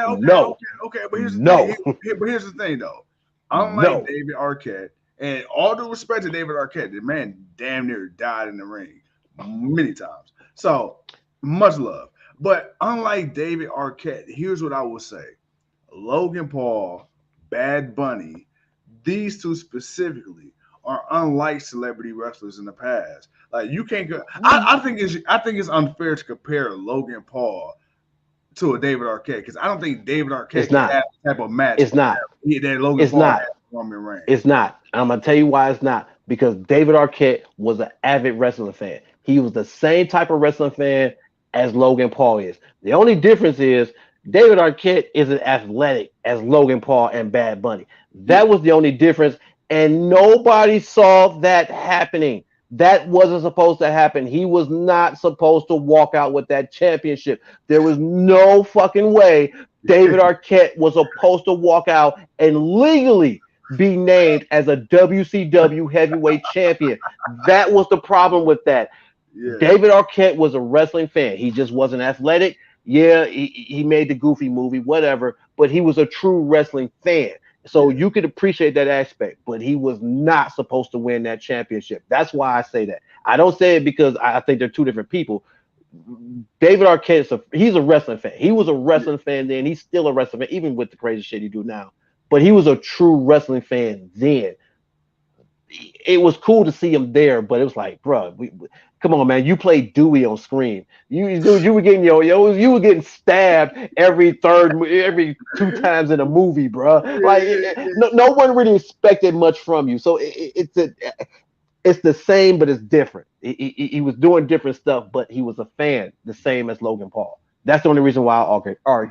But here's the thing. But here's the thing, though. Unlike David Arquette, and all due respect to David Arquette, the man damn near died in the ring many times. So much love. But unlike David Arquette, here's what I will say: Logan Paul, Bad Bunny, these two specifically are unlike celebrity wrestlers in the past. Like you can't go. I think it's unfair to compare Logan Paul to a David Arquette because I don't think David Arquette can have the type of match. It's not. That Logan Paul had Roman Reigns. It's not. I'm gonna tell you why it's not. Because David Arquette was an avid wrestling fan. He was the same type of wrestling fan as Logan Paul is. The only difference is David Arquette isn't athletic as Logan Paul and Bad Bunny. That was the only difference. And nobody saw that happening. That wasn't supposed to happen. He was not supposed to walk out with that championship. There was no fucking way David Arquette was supposed to walk out and legally be named as a WCW heavyweight champion. That was the problem with that. Yeah. David Arquette was a wrestling fan. He just wasn't athletic. Yeah, he made the goofy movie, whatever, but he was a true wrestling fan. So Yeah. you could appreciate that aspect, but he was not supposed to win that championship. That's why I say that. I don't say it because I think they're two different people. David Arquette he's a wrestling fan. He was a Yeah. wrestling fan then. He's still a wrestling fan, even with the crazy shit he do now. But he was a true wrestling fan then. It was cool to see him there, but it was like, bro, come on, man. You played Dewey on screen. You were getting you were getting stabbed every 2 times in a movie, bro. Like no one really expected much from you. So it's the same, but it's different. He was doing different stuff, but he was a fan, the same as Logan Paul. That's the only reason why I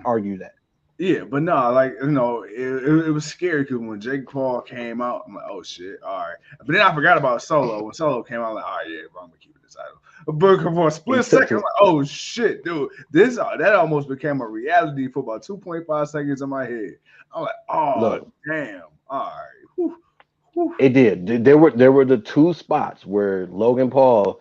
argue that. Yeah, but no, like it was scary because when Jake Paul came out, I'm like, oh shit, all right. But then I forgot about Solo. When Solo came out, I'm like, all right, yeah, bro, I'm gonna keep it this title. But for a split second, I'm like, oh shit, dude, this that almost became a reality for about 2.5 seconds in my head. I'm like, oh Look, damn, all right. Whew, whew. it did. There were the two spots where Logan Paul,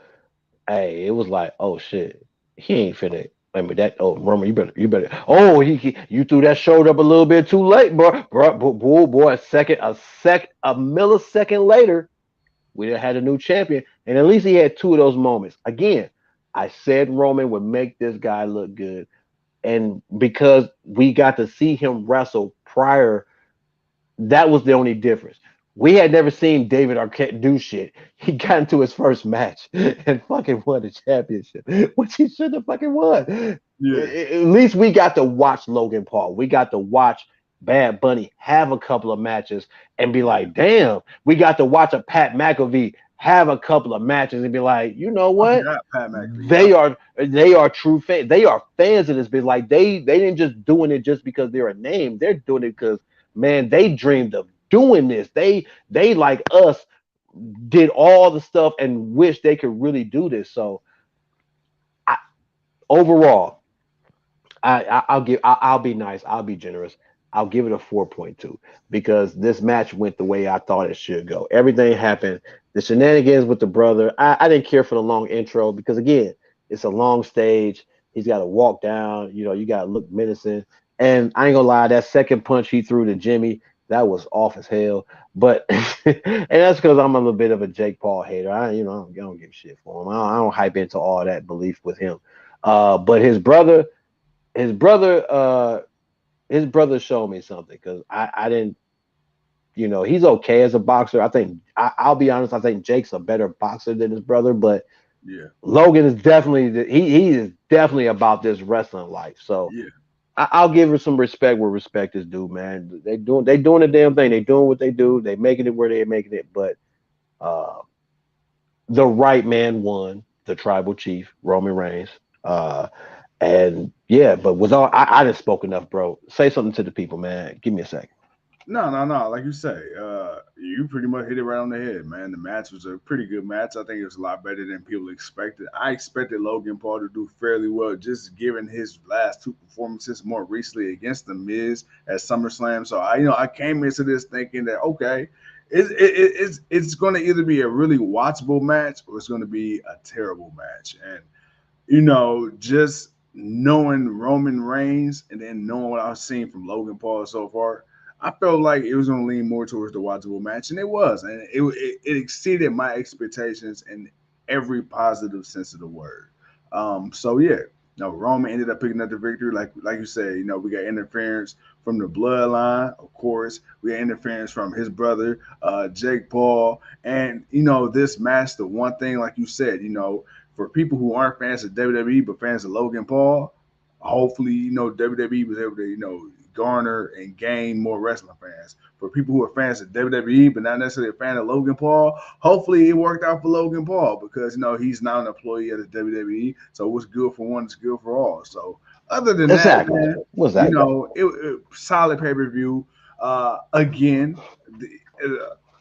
hey, it was like, oh shit, he ain't finna. I mean that. Oh, Roman, you better. Oh, you threw that shoulder up a little bit too late, boy. A millisecond later, we done had a new champion, and at least he had two of those moments. Again, I said Roman would make this guy look good, and because we got to see him wrestle prior, that was the only difference. We had never seen David Arquette do shit. He got into his first match and fucking won the championship, which he should have fucking won. Yeah, At least we got to watch Logan Paul. We got to watch Bad Bunny have a couple of matches and be yeah. like, damn. We got to watch a Pat McAfee have a couple of matches and be like, you know I what? forgot Pat McAfee. Yeah, They are true fans. They are fans of this bitch. Like they didn't just doing it just because they're a name. They're doing it because man, they dreamed of doing this. They like us did all the stuff and wish they could really do this. So I, overall, I'll be nice. I'll be generous. I'll give it a 4.2 because this match went the way I thought it should go. Everything happened. The shenanigans with the brother. I didn't care for the long intro because again, it's a long stage. He's got to walk down. You got to look menacing. And I ain't gonna lie, that second punch he threw to Jimmy, that was off as hell. But and that's because I'm a little bit of a Jake Paul hater. I don't give a shit for him. I don't hype into all that belief with him. But his brother his brother showed me something because I didn't he's okay as a boxer. I think I'll be honest, I think Jake's a better boxer than his brother, but yeah, Logan is definitely he is definitely about this wrestling life. So yeah. I'll give her some respect where respect is due, man. They doing the damn thing. They doing what they do. They making it where they're making it, but uh the right man won, the tribal chief, Roman Reigns. And yeah, but with all I didn't spoke enough, bro. Say something to the people, man. Give me a second. No, no, no. Like you say, you pretty much hit it right on the head, man. The match was a pretty good match. I think it was a lot better than people expected. I expected Logan Paul to do fairly well, just given his last two performances more recently against the Miz at SummerSlam. So I came into this thinking that okay, it's going to either be a really watchable match or it's going to be a terrible match. And just knowing Roman Reigns and then knowing what I've seen from Logan Paul so far, I felt like it was going to lean more towards the watchable match, and it was, and it exceeded my expectations in every positive sense of the word. So yeah, no, Roman ended up picking up the victory, like you said. We got interference from the bloodline, of course. We got interference from his brother, Jake Paul, and this match. The one thing, like you said, for people who aren't fans of WWE but fans of Logan Paul, hopefully, WWE was able to, garner and gain more wrestling fans. For people who are fans of WWE but not necessarily a fan of Logan Paul, hopefully it worked out for Logan Paul because he's now an employee of the WWE. So what's good for one is good for all. So other than that, Exactly. man, Exactly. it solid pay per view. Again,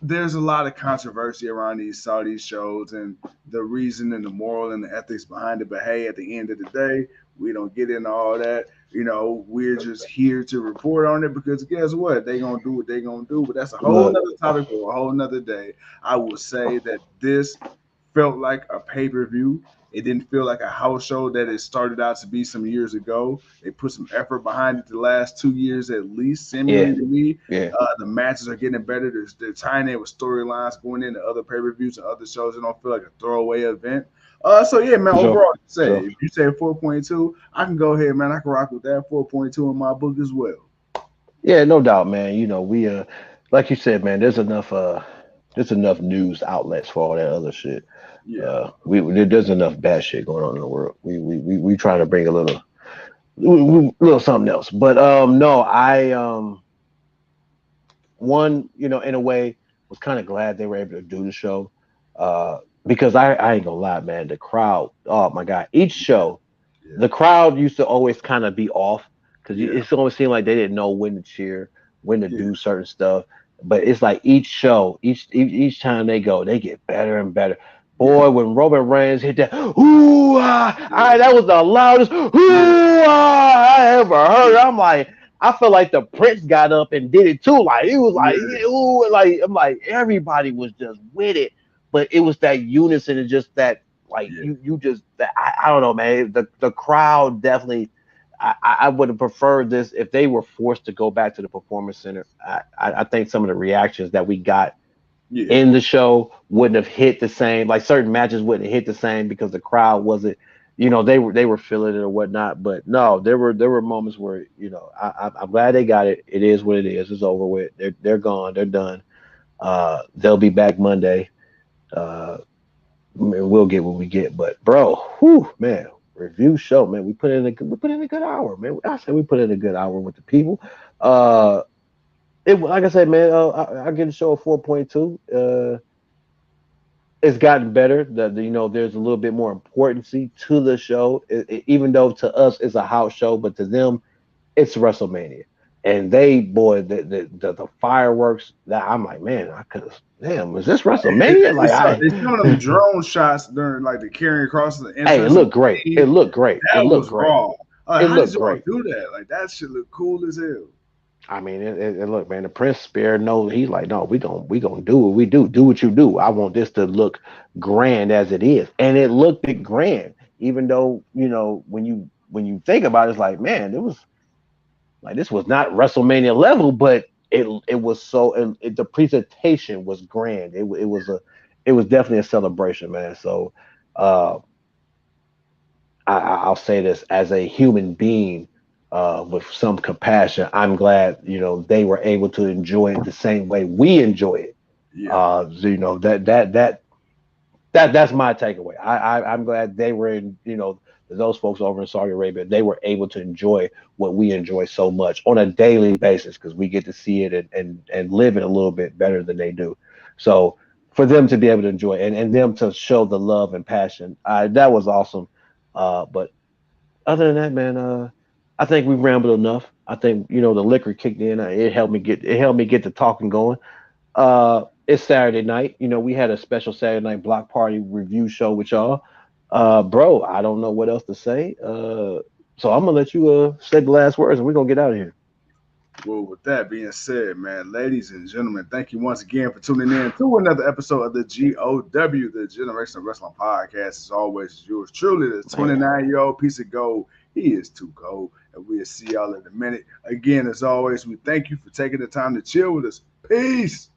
there's a lot of controversy around these Saudi shows and the reason and the moral and the ethics behind it. But hey, at the end of the day, we don't get into all that. We're just here to report on it because guess what? They gonna do what they gonna do. But that's a whole Look, nother topic for a whole nother day. I will say that this felt like a pay per view. It didn't feel like a house show that it started out to be some years ago. They put some effort behind it the last 2 years at least, seemingly to me. Yeah. The matches are getting better. They're tying in with storylines going into other pay-per-views and other shows. It don't feel like a throwaway event. So yeah, man. For sure. Overall, Sure. if you say 4.2, I can go ahead, man. I can rock with that 4.2 in my book as well. Yeah, no doubt, man. You know, we like you said, man, there's enough news outlets for all that other shit. Yeah, There's enough bad shit going on in the world. We try to bring a little something else. But no, I one, in a way was kind of glad they were able to do the show. Because I ain't gonna lie, man, the crowd, oh my God, each show, yeah, the crowd used to always kind of be off because yeah, it always seemed like they didn't know when to cheer, when to yeah, do certain stuff. But it's like each show, each time they go, they get better and better. yeah, Boy, when Roman Reigns hit that, ooh, yeah, that was the loudest ooh, yeah, I ever heard. I'm like, I felt like the Prince got up and did it too. Like he was like, yeah, yeah, ooh, like I'm like everybody was just with it, but it was that unison and just that like yeah, you just that I don't know, man. The crowd definitely. I would have preferred this if they were forced to go back to the performance center. I think some of the reactions that we got yeah, in the show wouldn't have hit the same. Like certain matches wouldn't hit the same because the crowd wasn't, they were feeling it or whatnot. But no, there were moments where I'm glad they got it. It is what it is. It's over with. They're gone. They're done. They'll be back Monday. Uh, we'll get what we get. But bro, whew, man, review show, man. We put in a good hour, man. I said we put in a good hour with the people. Uh, like I said, man, I give the show a 4.2. It's gotten better. There's a little bit more importance to the show, even though to us it's a house show, but to them it's WrestleMania. And they, boy, the fireworks that I'm like, man, I could have. Damn, is this WrestleMania? Like They showing them drone shots during like the carrying across the hey, it entrance of looked the great. It ring. looked great. It That looked was great. raw. It How did looked y'all great. do that? Like that shit look cool as hell. I mean, look, man. The Prince Spirit knows he's like, no, we gonna do what we do. Do what you do. I want this to look grand as it is, and it looked it grand. Even though when you think about it, it's like, man, it was like this was not WrestleMania level, but it was so the presentation was grand. It was definitely a celebration, man. So uh, I'll say this as a human being with some compassion. I'm glad they were able to enjoy it the same way we enjoy it. Yeah, That's my takeaway. I'm glad they were those folks over in Saudi Arabia. They were able to enjoy what we enjoy so much on a daily basis because we get to see it and live it a little bit better than they do. So for them to be able to enjoy it and them to show the love and passion, that was awesome. But other than that, man, I think we rambled enough. I think the liquor kicked in. It helped me get the talking going. It's Saturday night. We had a special Saturday night block party review show with y'all. Bro, I don't know what else to say. So I'm gonna let you say the last words and we're gonna get out of here. well, with that being said, man, ladies and gentlemen, thank you once again for tuning in to another episode of the GOW, the Generation of Wrestling Podcast. As always, yours truly, the Man, 29-year-old piece of gold. He is too cold, and we'll see y'all in a minute. Again, as always, we thank you for taking the time to chill with us. Peace.